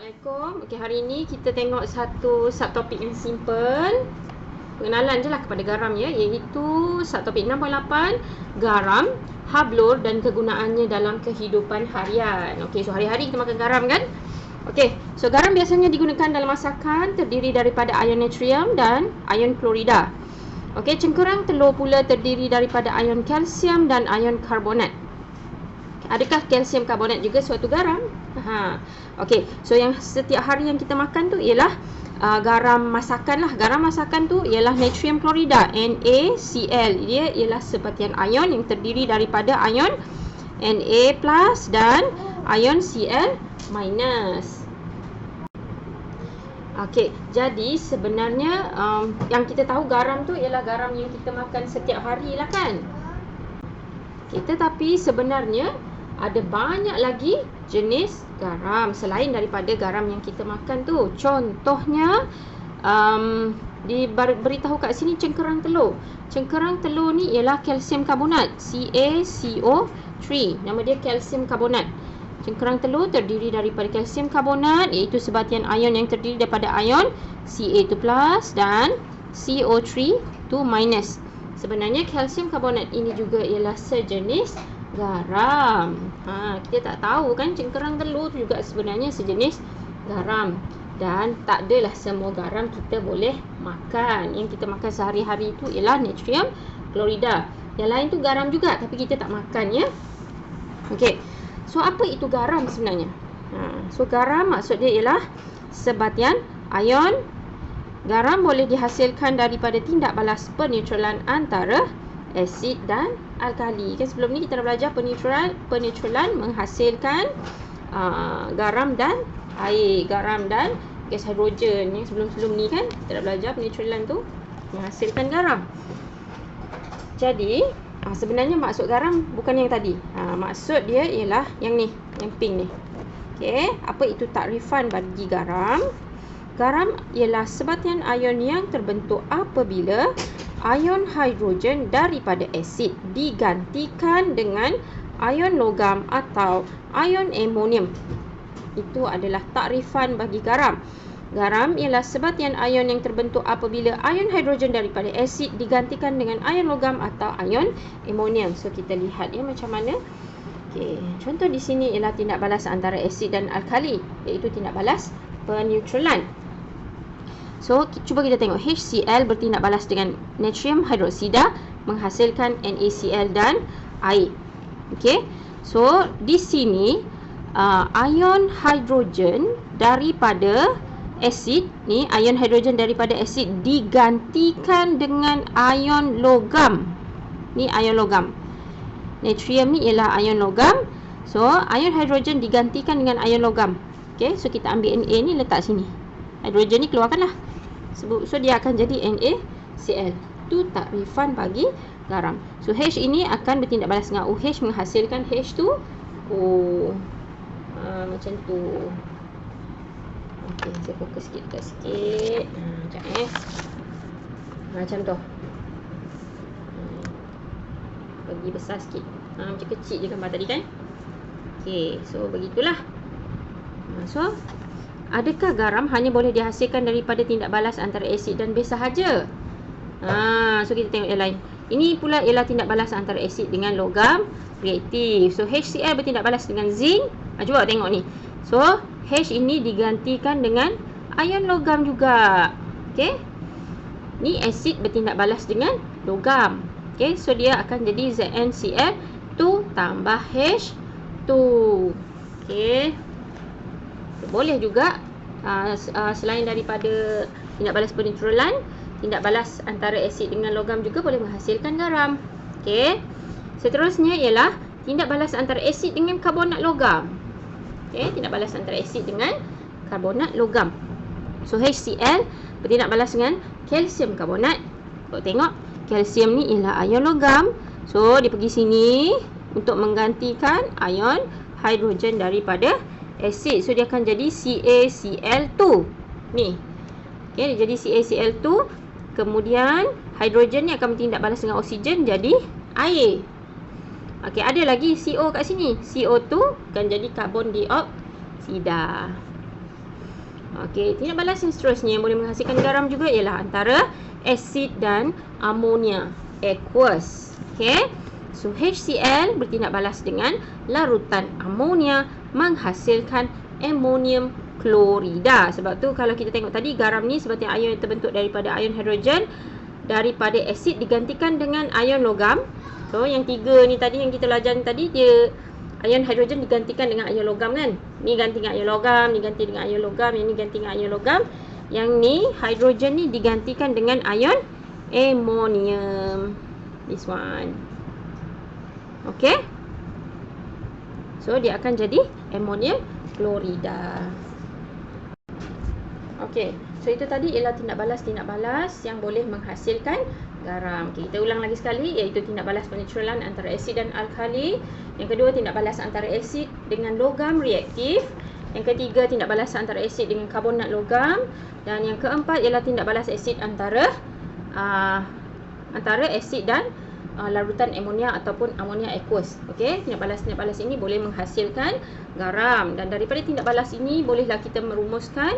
Assalamualaikum. Okey, hari ini kita tengok satu subtopik yang simple. Pengenalan je lah kepada garam ya, iaitu subtopik 6.8 garam, hablur dan kegunaannya dalam kehidupan harian. Okey, so hari-hari kita makan garam kan? Okey, so garam biasanya digunakan dalam masakan, terdiri daripada ion natrium dan ion klorida. Okey, cengkerang telur pula terdiri daripada ion kalsium dan ion karbonat. Adakah kalsium karbonat juga suatu garam? Okey, so yang setiap hari yang kita makan tu ialah garam masakan lah. Garam masakan tu ialah natrium klorida, NaCl. Dia ialah sebatian ion yang terdiri daripada ion Na plus dan ion Cl minus. Okey, jadi sebenarnya yang kita tahu garam tu ialah garam yang kita makan setiap hari lah kan. Tetapi sebenarnya ada banyak lagi jenis garam selain daripada garam yang kita makan tu. Contohnya diberitahu kat sini cengkerang telur. Cengkerang telur ni ialah kalsium karbonat, CaCO3. Nama dia kalsium karbonat. Cengkerang telur terdiri daripada kalsium karbonat, iaitu sebatian ion yang terdiri daripada ion Ca2+ dan CO3 minus. Sebenarnya kalsium karbonat ini juga ialah sejenis garam. Kita tak tahu kan, cengkerang telur juga sebenarnya sejenis garam. Dan tak adalah semua garam kita boleh makan. Yang kita makan sehari-hari itu ialah natrium klorida. Yang lain tu garam juga, tapi kita tak makan ya. Okey, so apa itu garam sebenarnya? So garam maksud dia ialah sebatian ion. Garam boleh dihasilkan daripada tindak balas penetralan antara asid dan alkali. Kan sebelum ni kita dah belajar penetralan menghasilkan garam dan air, garam dan gas hidrogen. Yang sebelum-sebelum ni kan kita dah belajar penetralan tu menghasilkan garam. Jadi sebenarnya maksud garam bukan yang tadi. Maksud dia ialah yang ni, yang pink ni. Okey, apa itu takrifan bagi garam? Garam ialah sebatian ion yang terbentuk apabila ion hidrogen daripada asid digantikan dengan ion logam atau ion amonium. Itu adalah takrifan bagi garam. Garam ialah sebatian ion yang terbentuk apabila ion hidrogen daripada asid digantikan dengan ion logam atau ion amonium. So kita lihat ya macam mana. Okey, contoh di sini ialah tindak balas antara asid dan alkali, iaitu tindak balas peneutralan. So, cuba kita tengok HCl bertindak balas dengan natrium hidroksida menghasilkan NaCl dan air. Okey. So, di sini ion hidrogen daripada asid ni, ion hidrogen daripada asid digantikan dengan ion logam. Ni ion logam. Natrium ni ialah ion logam. So, ion hidrogen digantikan dengan ion logam. Okey, so kita ambil Na ni letak sini. Hidrogen ni keluarkanlah. So dia akan jadi NaCl. Itu takrifan bagi garam. So H ini akan bertindak balas dengan OH menghasilkan H2O. Macam tu. Okey, saya fokus sikit. Sekejap macam tu. Bagi besar sikit. Macam kecil je gambar tadi kan. Okey, so begitulah. So adakah garam hanya boleh dihasilkan daripada tindak balas antara asid dan base sahaja? So kita tengok yang lain. Ini pula ialah tindak balas antara asid dengan logam reaktif. So HCl bertindak balas dengan zinc. Cuba tengok ni. So H ini digantikan dengan ion logam juga. Okey. Ni asid bertindak balas dengan logam. Okey, so dia akan jadi ZnCl2 tambah H2. Okey. Boleh juga selain daripada tindak balas penetralan, tindak balas antara asid dengan logam juga boleh menghasilkan garam. Okey. Seterusnya ialah tindak balas antara asid dengan karbonat logam. Okey, tindak balas antara asid dengan karbonat logam. So HCl bertindak balas dengan kalsium karbonat. Tengok, kalsium ni ialah ion logam. So dia pergi sini untuk menggantikan ion hidrogen daripada asid. So dia akan jadi CaCl2. Ni. Okey, dia jadi CaCl2. Kemudian hidrogen ni akan bertindak balas dengan oksigen jadi air. Okey, ada lagi CO kat sini. CO2 akan jadi karbon dioksida. Okey, tindak balas yang seterusnya yang boleh menghasilkan garam juga ialah antara asid dan amonia, aqueous. Okey. So HCl bertindak balas dengan larutan amonia menghasilkan amonium klorida. Sebab tu kalau kita tengok tadi, garam ni seperti ion yang terbentuk daripada ion hidrogen, daripada asid digantikan dengan ion logam. So yang tiga ni tadi yang kita belajar tadi, dia ion hidrogen digantikan dengan ion logam kan. Ni ganti dengan ion logam, ni ganti dengan ion logam, yang ni ganti dengan ion logam. Yang ni hidrogen ni digantikan dengan ion amonium. This one. Okay. So dia akan jadi amonium klorida. Okay. So itu tadi ialah tindak balas yang boleh menghasilkan garam. Okay, kita ulang lagi sekali, iaitu tindak balas penetralan antara asid dan alkali. Yang kedua, tindak balas antara asid dengan logam reaktif. Yang ketiga, tindak balas antara asid dengan karbonat logam. Dan yang keempat ialah tindak balas asid antara asid dan larutan amonia ataupun amonia aqueous. Okey, tindak balas ini boleh menghasilkan garam, dan daripada tindak balas ini bolehlah kita merumuskan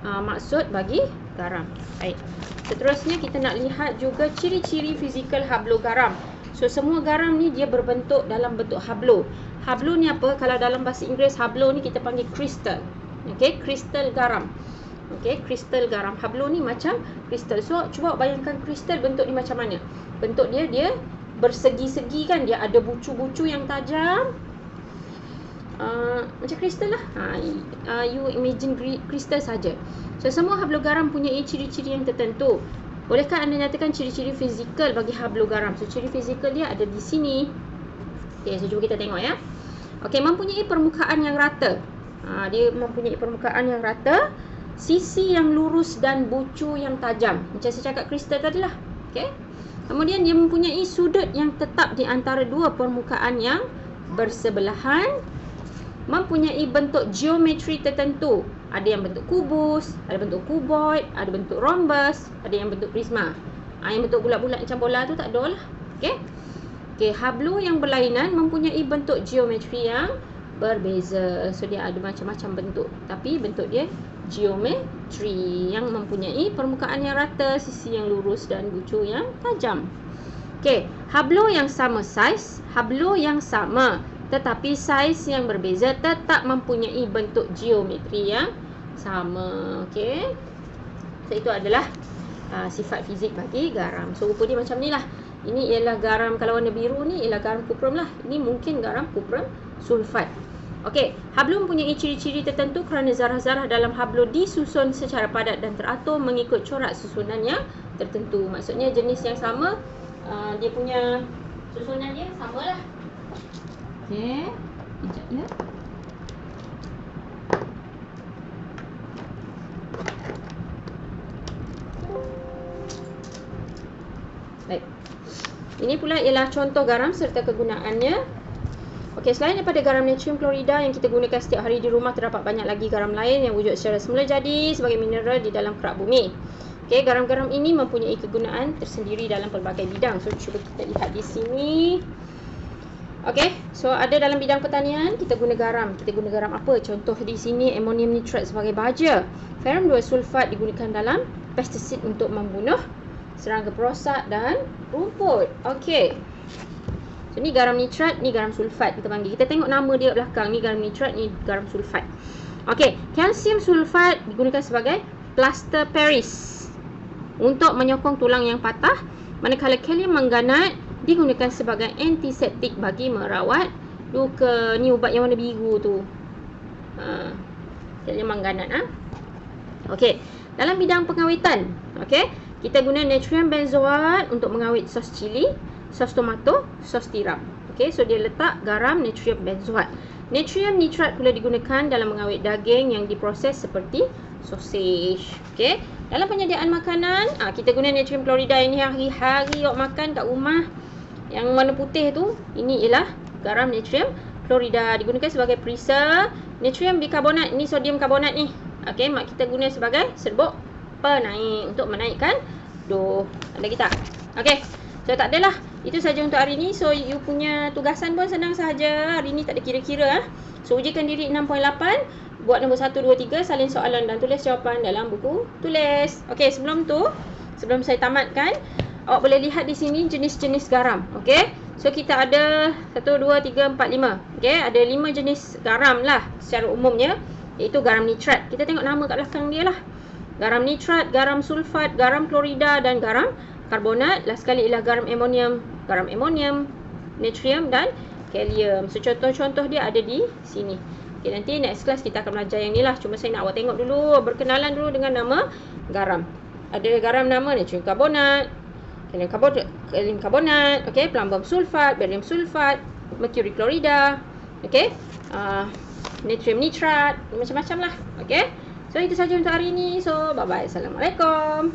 maksud bagi garam. Baik. Seterusnya kita nak lihat juga ciri-ciri fizikal haplogaram. So semua garam ni dia berbentuk dalam bentuk hablo. Hablo ni apa? Kalau dalam bahasa Inggeris, hablo ni kita panggil kristal. Okey, kristal garam. Okey, kristal garam. Hablo ni macam kristal. So cuba bayangkan kristal bentuk ni macam mana? Bentuk dia bersegi-segi kan, dia ada bucu-bucu yang tajam. Macam kristal lah. You imagine kristal saja. So semua haplogaram punya ciri-ciri yang tertentu. Bolehkah anda nyatakan ciri-ciri fizikal bagi haplogaram? So ciri fizikal dia ada di sini. Okay, so cuba kita tengok ya. Okay, mempunyai permukaan yang rata. Dia mempunyai permukaan yang rata, sisi yang lurus dan bucu yang tajam. Macam saya cakap kristal tadi lah. Okay. Kemudian dia mempunyai sudut yang tetap di antara dua permukaan yang bersebelahan. Mempunyai bentuk geometri tertentu. Ada yang bentuk kubus, ada bentuk kuboid, ada bentuk rhombus, ada yang bentuk prisma. Yang bentuk bulat-bulat macam bola tu tak ada lah. Okey. Okey, hablo yang berlainan mempunyai bentuk geometri yang berbeza. So dia ada macam-macam bentuk, tapi bentuk dia geometri yang mempunyai permukaan yang rata, sisi yang lurus dan bucu yang tajam. Okey, hablo yang sama saiz, hablo yang sama tetapi saiz yang berbeza tetap mempunyai bentuk geometri yang sama. Okey. So itu adalah sifat fizik bagi garam. So rupa dia macam ni lah. Ini ialah garam, kalau warna biru ni ialah garam kuprum lah. Ini mungkin garam kuprum sulfat. Okey, hablo mempunyai ciri-ciri tertentu kerana zarah-zarah dalam hablo disusun secara padat dan teratur mengikut corak susunan yang tertentu. Maksudnya jenis yang sama, dia punya susunan dia samalah. Okey, sekejap ya. Baik. Ini pula ialah contoh garam serta kegunaannya. Okey, selain daripada garam natrium klorida yang kita gunakan setiap hari di rumah, terdapat banyak lagi garam lain yang wujud secara semula jadi sebagai mineral di dalam kerak bumi. Okey, garam-garam ini mempunyai kegunaan tersendiri dalam pelbagai bidang. So cuba kita lihat di sini. Okey, so ada dalam bidang pertanian kita guna garam. Kita guna garam apa? Contoh di sini amonium nitrat sebagai baja. Ferrum 2 sulfat digunakan dalam pestisida untuk membunuh serangga perosak dan rumput. Okey. So ni garam nitrat, ni garam sulfat kita panggil. Kita tengok nama dia belakang, ni garam nitrat, ni garam sulfat. Okey, kalsium sulfat digunakan sebagai plaster Paris untuk menyokong tulang yang patah, manakala kalium mangganat digunakan sebagai antiseptik bagi merawat luka. Ni ubat yang warna biru tu. Kalium mangganat. Okey, dalam bidang pengawitan, okey, kita guna natrium benzoat untuk mengawet sos cili, sos tomato, sos tiram. Okey, so dia letak garam natrium benzoat. Natrium nitrat pula digunakan dalam mengawet daging yang diproses seperti sausage. Okey, dalam penyediaan makanan, kita guna natrium klorida. Ini hari-hari awak makan kat rumah. Yang warna putih tu, ini ialah garam natrium klorida, digunakan sebagai preser. Natrium bikarbonat, ini sodium karbonat ni. Okey, mak kita guna sebagai serbuk penaik untuk menaikkan dough. Ada kita. Okey. So tak adalah Itu saja untuk hari ni. So you punya tugasan pun senang sahaja. Hari ni tak ada kira-kira. So ujikan diri 6.8. Buat nombor 1, 2, 3. Salin soalan dan tulis jawapan dalam buku tulis. Okey, sebelum saya tamatkan, awak boleh lihat di sini jenis-jenis garam. Okey. So kita ada 1, 2, 3, 4, 5. Okey, ada 5 jenis garam lah secara umumnya, iaitu garam nitrat. Kita tengok nama kat belakang dia lah. Garam nitrat, garam sulfat, garam klorida dan garam karbonat. Last sekali ialah garam amonium, natrium dan kalium. So contoh-contoh dia ada di sini. Okay, nanti next class kita akan belajar yang ni lah. Cuma saya nak awak tengok dulu, berkenalan dulu dengan nama garam. Ada garam nama natrium karbonat, kalium karbonat, okay, plumbum sulfat, barium sulfat, mercury klorida, okay, natrium nitrat, macam-macam lah. Okay, so itu saja untuk hari ini. So bye bye, assalamualaikum.